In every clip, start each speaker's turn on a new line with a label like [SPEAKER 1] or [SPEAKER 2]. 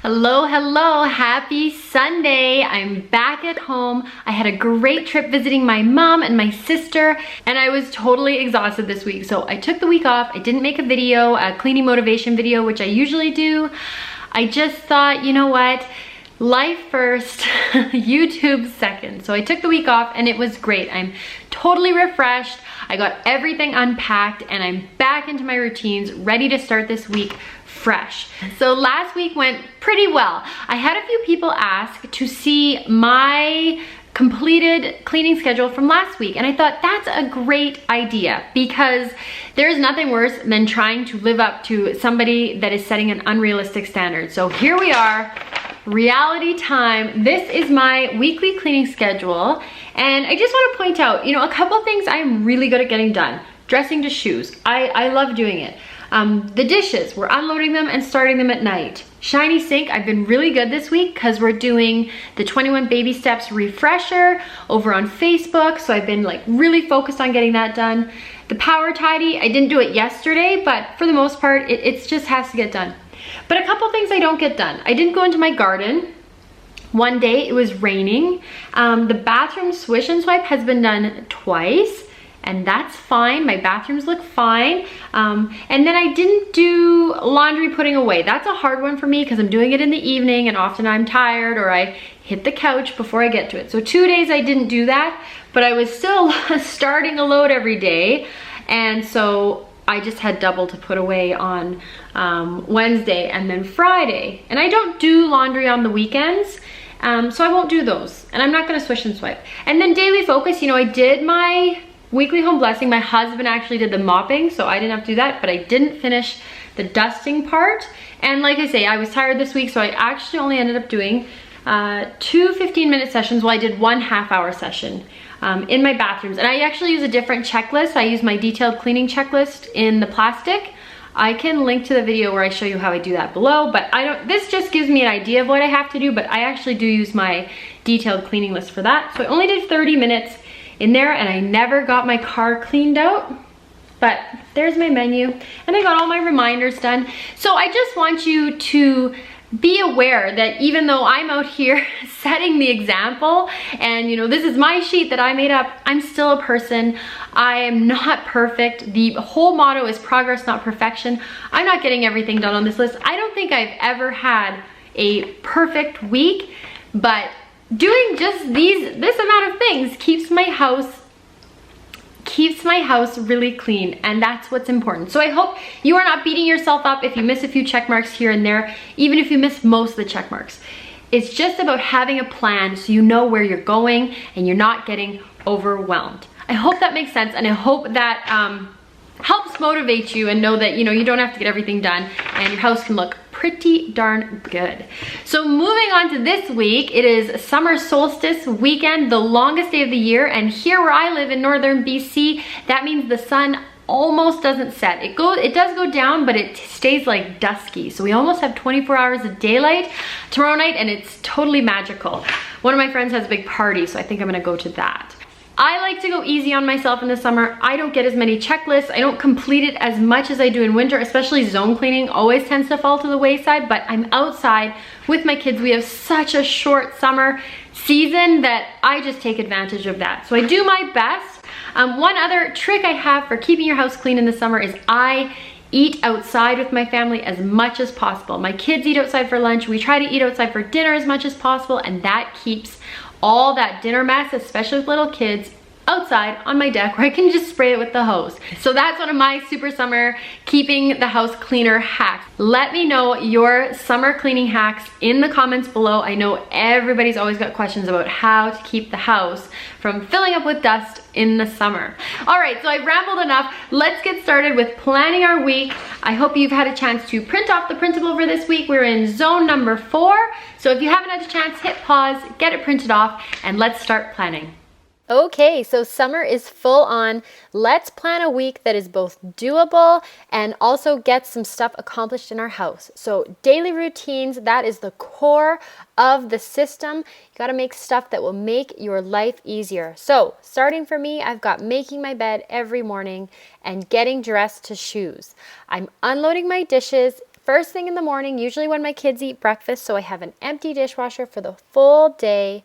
[SPEAKER 1] Hello, hello, happy Sunday. I'm back at home. I had a great trip visiting my mom and my sister, and I was totally exhausted this week. So I took the week off. I didn't make a video, a cleaning motivation video, which I usually do. I just thought, you know what? Life first, YouTube second. So I took the week off and it was great. I'm totally refreshed. I got everything unpacked and I'm back into my routines, ready to start this week fresh. So last week went pretty well. I had a few people ask to see my completed cleaning schedule from last week, and I thought that's a great idea because there's nothing worse than trying to live up to somebody that is setting an unrealistic standard. So here we are, reality time. This is my weekly cleaning schedule, and I just want to point out, a couple things I'm really good at getting done. Dressing to shoes. I love doing it. The dishes, we're unloading them and starting them at night. Shiny sink, I've been really good this week because we're doing the 21 Baby Steps refresher over on Facebook. So I've been really focused on getting that done. The power tidy, I didn't do it yesterday, but for the most part, it just has to get done. But a couple things I don't get done. I didn't go into my garden. One day it was raining. The bathroom swish and swipe has been done twice, and that's fine. My bathrooms look fine. And then I didn't do laundry putting away. That's a hard one for me because I'm doing it in the evening and often I'm tired or I hit the couch before I get to it. So 2 days I didn't do that, but I was still starting a load every day. And so I just had double to put away on Wednesday and then Friday. And I don't do laundry on the weekends, so I won't do those. And I'm not gonna swish and swipe. And then daily focus, I did my weekly home blessing. My husband actually did the mopping, so I didn't have to do that, but I didn't finish the dusting part. And like I say, I was tired this week, so I actually only ended up doing 2 15-minute sessions. Well, I did 1 half-hour session in my bathrooms. And I actually use a different checklist. I use my detailed cleaning checklist in the plastic. I can link to the video where I show you how I do that below, but this just gives me an idea of what I have to do, but I actually do use my detailed cleaning list for that. So I only did 30 minutes in there, and I never got my car cleaned out, but there's my menu, and I got all my reminders done. So I just want you to be aware that even though I'm out here setting the example, and this is my sheet that I made up, I'm still a person. I am not perfect. The whole motto is progress, not perfection. I'm not getting everything done on this list. I don't think I've ever had a perfect week, but doing just this amount of things keeps my house really clean, and that's what's important. So I hope you are not beating yourself up if you miss a few check marks here and there, even if you miss most of the check marks. It's just about having a plan so you know where you're going and you're not getting overwhelmed. I hope that makes sense, and I hope that helps motivate you and know that you don't have to get everything done and your house can look pretty darn good. So moving on to this week, it is summer solstice weekend, the longest day of the year, and here where I live in northern BC, that means the sun almost doesn't set. It does go down, but it stays dusky. So we almost have 24 hours of daylight tomorrow night, and it's totally magical. One of my friends has a big party, so I think I'm gonna go to that. I like to go easy on myself in the summer. I don't get as many checklists. I don't complete it as much as I do in winter, especially zone cleaning always tends to fall to the wayside, but I'm outside with my kids. We have such a short summer season that I just take advantage of that. So I do my best. One other trick I have for keeping your house clean in the summer is I eat outside with my family as much as possible. My kids eat outside for lunch. We try to eat outside for dinner as much as possible, and that keeps all that dinner mess, especially with little kids, outside on my deck where I can just spray it with the hose. So that's one of my super summer keeping the house cleaner hacks. Let me know your summer cleaning hacks in the comments below. I know everybody's always got questions about how to keep the house from filling up with dust in the summer. All right, so I've rambled enough. Let's get started with planning our week. I hope you've had a chance to print off the printable for this week. We're in zone number 4. So if you haven't had a chance, hit pause, get it printed off, and let's start planning. Okay, so summer is full on. Let's plan a week that is both doable and also get some stuff accomplished in our house. So daily routines, that is the core of the system. You got to make stuff that will make your life easier. So starting for me, I've got making my bed every morning and getting dressed to shoes. I'm unloading my dishes first thing in the morning, usually when my kids eat breakfast, so I have an empty dishwasher for the full day,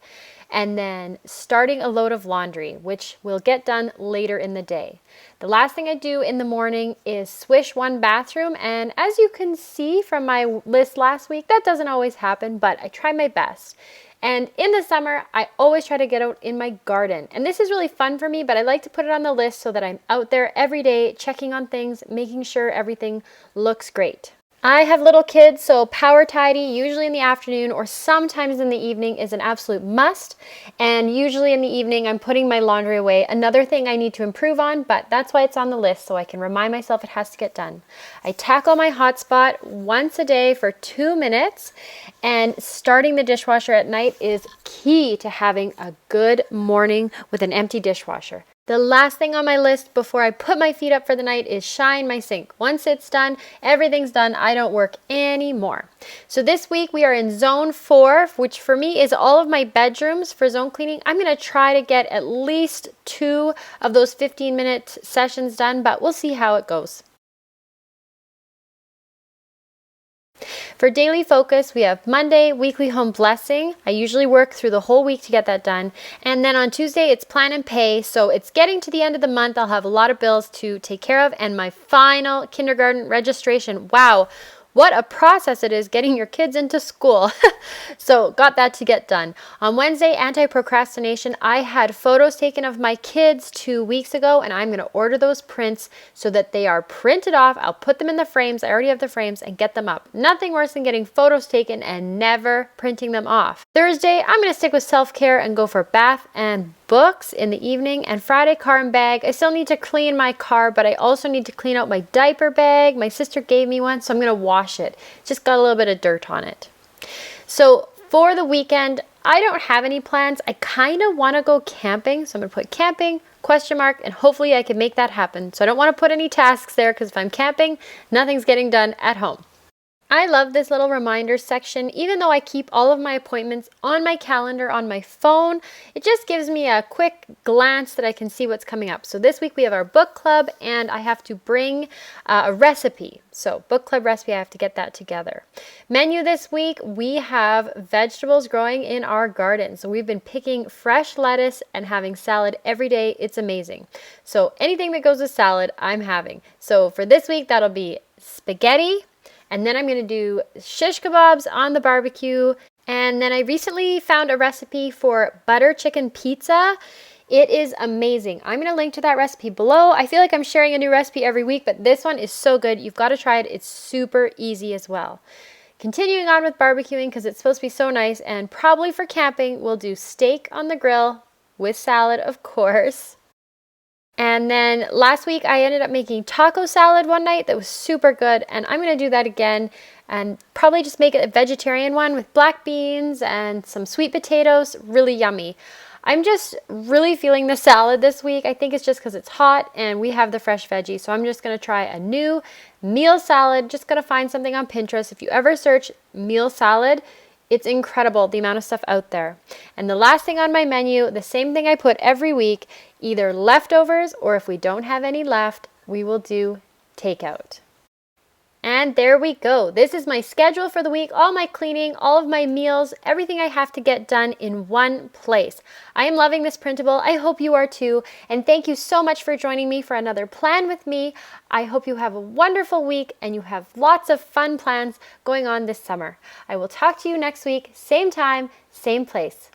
[SPEAKER 1] and then starting a load of laundry, which will get done later in the day. The last thing I do in the morning is swish one bathroom, and as you can see from my list last week, that doesn't always happen, but I try my best. And in the summer, I always try to get out in my garden. And this is really fun for me, but I like to put it on the list so that I'm out there every day checking on things, making sure everything looks great. I have little kids, so power tidy, usually in the afternoon or sometimes in the evening, is an absolute must. And usually in the evening, I'm putting my laundry away. Another thing I need to improve on, but that's why it's on the list, so I can remind myself it has to get done. I tackle my hotspot once a day for 2 minutes, and starting the dishwasher at night is key to having a good morning with an empty dishwasher. The last thing on my list before I put my feet up for the night is shine my sink. Once it's done, everything's done. I don't work anymore. So this week we are in zone 4, which for me is all of my bedrooms for zone cleaning. I'm going to try to get at least 2 of those 15-minute sessions done, but we'll see how it goes. For daily focus, we have Monday, weekly home blessing. I usually work through the whole week to get that done. And then on Tuesday, it's plan and pay. So it's getting to the end of the month. I'll have a lot of bills to take care of. And my final kindergarten registration. Wow. What a process it is getting your kids into school. So got that to get done. On Wednesday, anti-procrastination. I had photos taken of my kids 2 weeks ago, and I'm going to order those prints so that they are printed off. I'll put them in the frames. I already have the frames, and get them up. Nothing worse than getting photos taken and never printing them off. Thursday, I'm going to stick with self-care and go for bath and books in the evening. And Friday, car and bag. I still need to clean my car, but I also need to clean out my diaper bag. My sister gave me one, so I'm going to wash it. It's just got a little bit of dirt on it. So for the weekend, I don't have any plans. I kind of want to go camping, so I'm going to put camping, ? And hopefully I can make that happen. So I don't want to put any tasks there because if I'm camping, nothing's getting done at home. I love this little reminder section. Even though I keep all of my appointments on my calendar on my phone, it just gives me a quick glance that I can see what's coming up. So this week we have our book club, and I have to bring a recipe. So book club recipe, I have to get that together. Menu this week, we have vegetables growing in our garden. So we've been picking fresh lettuce and having salad every day. It's amazing. So anything that goes with salad, I'm having. So for this week, that'll be spaghetti. And then I'm going to do shish kebabs on the barbecue. And then I recently found a recipe for butter chicken pizza. It is amazing. I'm going to link to that recipe below. I feel like I'm sharing a new recipe every week, but this one is so good. You've got to try it. It's super easy as well. Continuing on with barbecuing because it's supposed to be so nice. And probably for camping, we'll do steak on the grill with salad, of course. And then last week I ended up making taco salad one night that was super good, and I'm going to do that again and probably just make it a vegetarian one with black beans and some sweet potatoes. Really yummy. I'm just really feeling the salad this week. I think it's just because it's hot and we have the fresh veggies. So I'm just going to try a new meal salad. Just going to find something on Pinterest. If you ever search meal salad, it's incredible the amount of stuff out there. And the last thing on my menu, the same thing I put every week, either leftovers or if we don't have any left, we will do takeout. And there we go. This is my schedule for the week, all my cleaning, all of my meals, everything I have to get done in one place. I am loving this printable. I hope you are too. And thank you so much for joining me for another Plan with me. I hope you have a wonderful week and you have lots of fun plans going on this summer. I will talk to you next week, same time, same place.